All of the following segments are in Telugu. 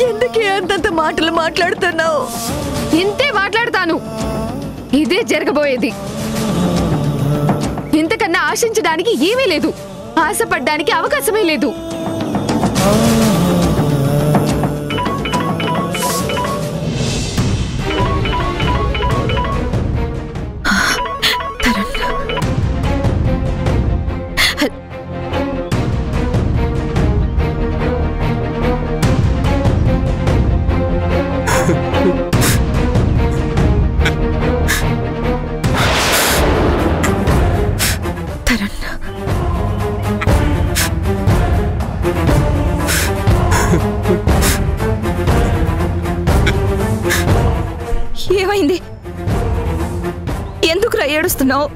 ఎందుకే అంతంత మాటలు మాట్లాడుతున్నావు? ఇంతే మాట్లాడతాను. ఇదే జరగబోయేది. ఇంతకన్నా ఆశించడానికి ఏమీ లేదు, ఆశపడ్డానికి అవకాశమే లేదు. ఏమైంది? ఎందుకురా ఏడుస్తున్నావు?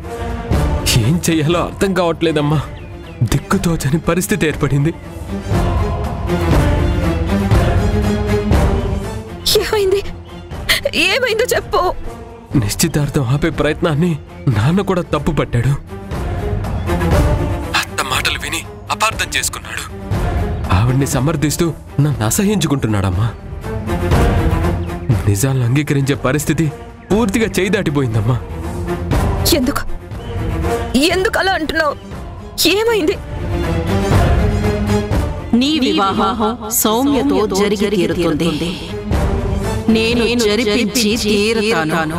ఏం చెయ్యాలో అర్థం కావట్లేదమ్మా. దిక్కుతోచని పరిస్థితి ఏర్పడింది. ఏమైంది? ఏమైందో చెప్పు. నిశ్చితార్థం ఆపే ప్రయత్నాన్ని నాన్న కూడా తప్పు పట్టాడు. అత్త మాటలు విని అపార్థం చేసుకున్నాడు. ఆవిడ్ని సమర్థిస్తూ నన్ను అసహ్యించుకుంటున్నాడమ్మా. నిజాలను అంగీకరించే పరిస్థితి పూర్తిగా చేయి దాటిపోయిందమ్మా. ఎందుకు అలా అంటున్నావు? ఏమైంది? నీ వివాహం సౌమ్యతో జరిగి తీరుతుంది. నేను జరిపించి తీరుతాను.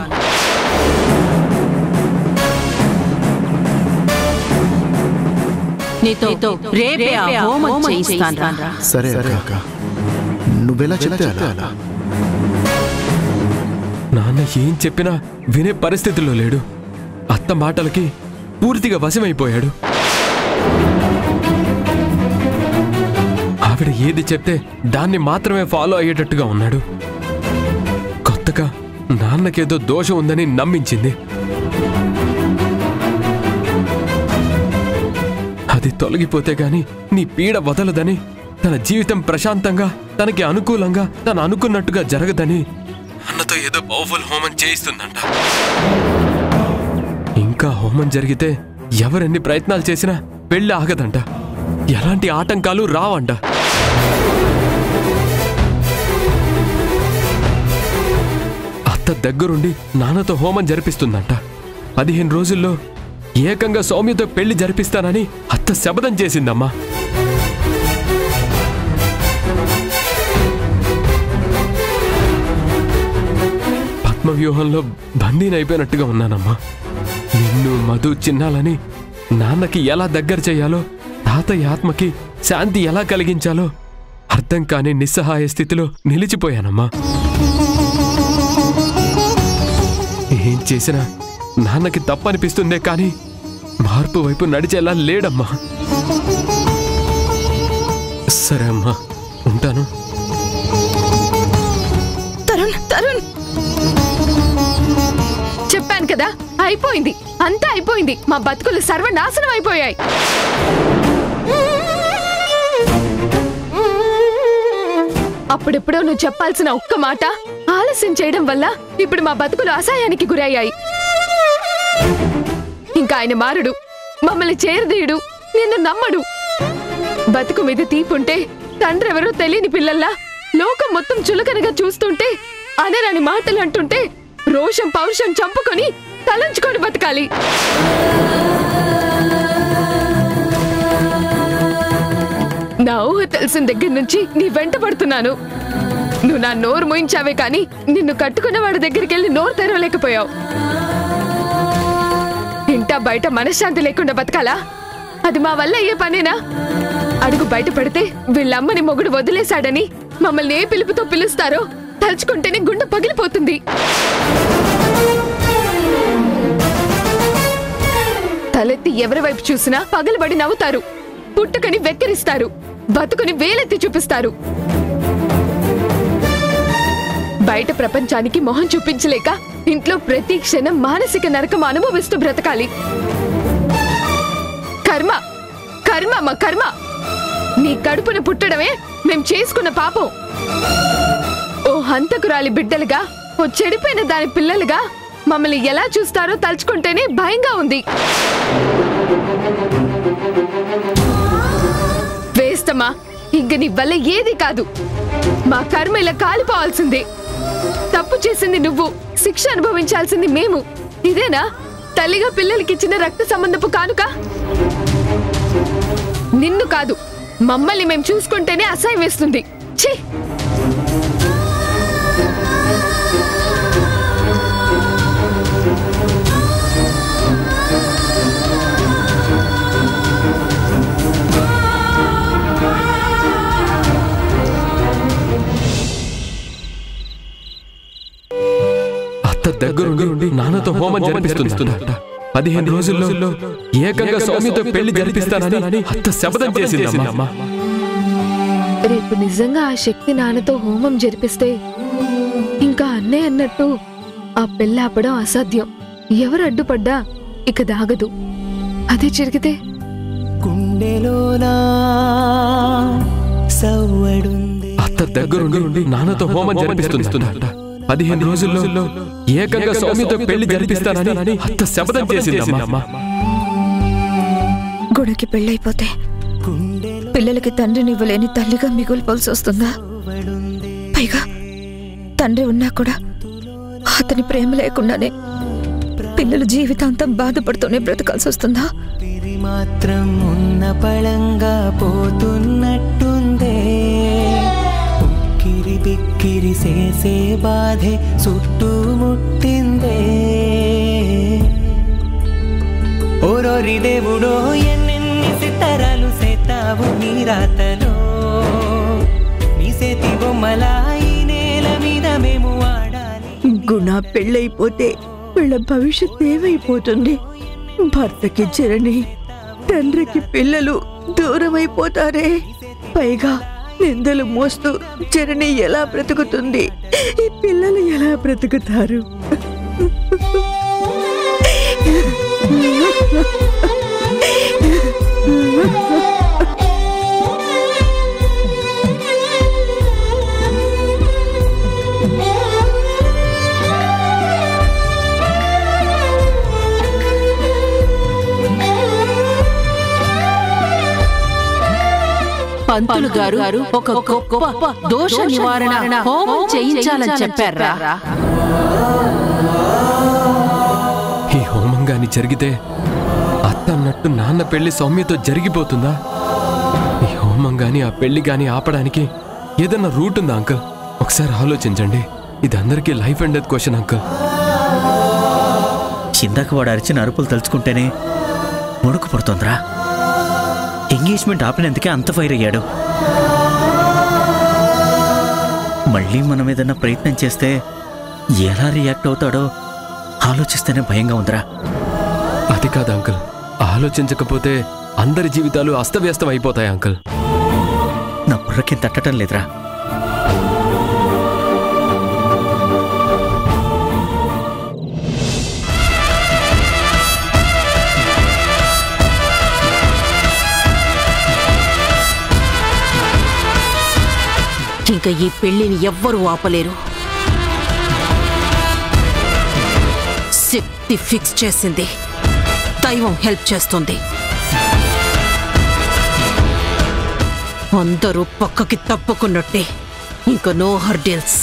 నీతో రేపే హోమం చేయిస్తాను. సరే అక్క, నువ్వెలా చెప్తే అలా. నాన్న ఏం చెప్పినా వినే పరిస్థితిలో లేడు. అత్త మాటలకి పూర్తిగా వశమైపోయాడు. ఆవిడ ఏది చెప్తే దాన్ని మాత్రమే ఫాలో అయ్యేటట్టుగా ఉన్నాడు. కొత్తగా నాన్నకేదో దోషం ఉందని నమ్మించింది. అది తొలగిపోతే గాని నీ పీడ వదలదని, తన జీవితం ప్రశాంతంగా తనకి అనుకూలంగా తను అనుకున్నట్టుగా జరగదని అన్నతో ఏదో పవర్ఫుల్ హోమం చేయిస్తుందంట. ఇంకా హోమం జరిగితే ఎవరెన్ని ప్రయత్నాలు చేసినా పెళ్లి ఆగదంట. ఎలాంటి ఆటంకాలు రావంట. అత్త దగ్గరుండి నాన్నతో హోమం జరిపిస్తుందంట. 15 రోజుల్లో ఏకంగా సౌమ్యతో పెళ్లి జరిపిస్తానని అత్త శపథం చేసిందమ్మా. పద్మవ్యూహంలో బందీనైపోయినట్టుగా ఉన్నానమ్మా. నిన్ను మధు చిన్నాలని నాన్నకి ఎలా దగ్గర చేయాలో, తాతయ్య ఆత్మకి శాంతి ఎలా కలిగించాలో అర్థం కాని నిస్సహాయ స్థితిలో నిలిచిపోయానమ్మా. ఏం చేసినా నాన్నకి తప్పనిపిస్తుందే కానీ మార్పు వైపు నడిచేలా లేడమ్మా. సరే అమ్మా, ఉంటాను. తరుణ్, చెప్పాను కదా, అయిపోయింది, అంతా అయిపోయింది. మా బతుకులు సర్వనాశనం అయిపోయాయి. అప్పుడెప్పుడో నువ్వు చెప్పాల్సిన ఒక్క మాట ఆలస్యం చేయడం వల్ల ఇప్పుడు మా బతుకులు అసహాయానికి గురయ్యాయి. ఇంకా ఆయన మారుడు, మమ్మల్ని చేరదీయుడు, నిన్ను నమ్మడు. బతుకు మీద తీపుంటే తండ్రెవరో తెలియని పిల్లల్లా లోకం మొత్తం చులకనగా చూస్తుంటే, అనరాని మాటలు అంటుంటే రోషం పౌరుషం చంపుకొని తలంచుకొని బతకాలి. నా ఊహ తెలిసిన దగ్గర నుంచి నీ వెంట పడుతున్నాను. నువ్వు నా నోరు మోయించావే కానీ నిన్ను కట్టుకున్న వాడి దగ్గరికి వెళ్ళి నోరు తెరవలేకపోయావు. ఇంటా బయట మనశ్శాంతి లేకుండా బతకాలా? అది మా వల్ల అయ్యే పనేనా? అడుగు బయట పడితే వీళ్ళమ్మని మొగుడు వదిలేశాడని మమ్మల్ని ఏ పిలుపుతో పిలుస్తారో తలుచుకుంటేనే గుండె పగిలిపోతుంది. తలెత్తి ఎవరి వైపు చూసినా పగలబడి నవ్వుతారు, పుట్టుకని వెక్కిరిస్తారు, బతుకుని వేలెత్తి చూపిస్తారు. బయట ప్రపంచానికి మొహం చూపించలేక ఇంట్లో ప్రతి క్షణం మానసిక నరకం అనుభవిస్తూ బ్రతకాలి. కర్మ కర్మ మా కర్మ. నీ కడుపున పుట్టడమే మేం చేసుకున్న పాపం. ఓ హంతకురాలి బిడ్డలుగా, ఓ చెడిపోయిన దాని పిల్లలుగా మమ్మల్ని ఎలా చూస్తారో తలుచుకుంటేనే భయంగా ఉంది. వేస్తమా, ఇంక నీ వల్ల ఏది కాదు. మా కర్మ ఇలా కాలిపోవాల్సిందే. తప్పు చేసింది నువ్వు, శిక్ష అనుభవించాల్సింది మేము. ఇదేనా తల్లిగా పిల్లలకిచ్చిన రక్త సంబంధపు కానుక? నిన్ను కాదు, మమ్మల్ని మేము చూసుకుంటేనే అసహ్యం వేస్తుంది. ఛీ! దగ్గరుండి నాన్నతో హోమం జరిపిస్తుందట. 15 రోజుల్లో ఏకంగా సౌమ్యతో పెళ్లి జరిపిస్తానని అత్త శపథం చేసిందమ్మా. రేపు నిజంగా ఆ శక్తి నాన్నతో హోమం జరిపిస్తే ఇంకా అన్నయ్య అన్నట్టు ఆ పెళ్లి ఆపడం అసాధ్యం. ఎవరు అడ్డుపడ్డా ఇక దాగదు. అదే జరిగితే అత్త దగ్గరుండి నాన్నతో హోమం జరిపిస్తుందట. 15 రోజుల్లో ఏకంగా సౌమ్యతో పెళ్లి జరిపిస్తానని అత్త శపథం చేసిందమ్మా. గుడికి పెళ్ళైపోతే పిల్లలకి తండ్రిని ఇవ్వలేని తల్లిగా మిగులుపోల్సి వస్తుందా? పైగా తండ్రి ఉన్నా కూడా అతని ప్రేమ లేకుండానే పిల్లలు జీవితాంతం బాధపడుతూనే బ్రతకాల్సి వస్తుందా? మాత్రం ఉన్న పళంగా పోతున్నట్టుందే. ఉక్కిరి బిక్కిరి చేసే బాధే చుట్టుముట్టిందే. ఓరోరి దేవుడో ఎన్నెన్ని సితారాలు సేతావు నీ రాతలో. నీ సేతి బొమ్మలా ఈ నేల మీద మేము ఆడాలి. గుణ పెళ్ళైపోతే వీళ్ళ భవిష్యత్ ఏమైపోతుంది? భర్తకి జరణి, తండ్రికి పిల్లలు దూరమైపోతారే. పైగా నిందలు మోస్తూ జరణి ఎలా బ్రతుకుతుంది? ఈ పిల్లలు ఎలా బ్రతుకుతారు? పంతులు గారు ఒక గొప్ప దోష నివారణ హోమం చేయించాలని చెప్పారా? ఈ హోమం గాని జరిగితే అత్త అన్నట్టు నాన్న పెళ్లి సౌమ్యతో జరిగిపోతుందా? ఈ హోమం గాని ఆ పెళ్లి గాని ఆపడానికి ఏదన్నా రూట్ ఉందా అంకుల్? ఒకసారి ఆలోచించండి. ఇది అందరికీ life and death question uncle. ఇందాక వాడు అరిచిన అరుపులు తలుచుకుంటేనే ముడుకు పడుతోందిరా. ఎంగేజ్మెంట్ ఆపినందుకే అంత ఫైర్ అయ్యాడు. మళ్ళీ మనం ఏదన్నా ప్రయత్నం చేస్తే ఎలా రియాక్ట్ అవుతాడో ఆలోచిస్తేనే భయంగా ఉందిరా. అది కాదు అంకుల్, ఆలోచించకపోతే అందరి జీవితాలు అస్తవ్యస్తం అయిపోతాయి అంకుల్. నా బుర్రకేం తట్టడం లేదురా. ఇంకా ఈ పెళ్లిని ఎవ్వరూ ఆపలేరు. శక్తి ఫిక్స్ చేసింది, దైవం హెల్ప్ చేస్తుంది. అందరూ పక్కకి తప్పుకున్నట్టే. ఇంకా నో హర్డిల్స్.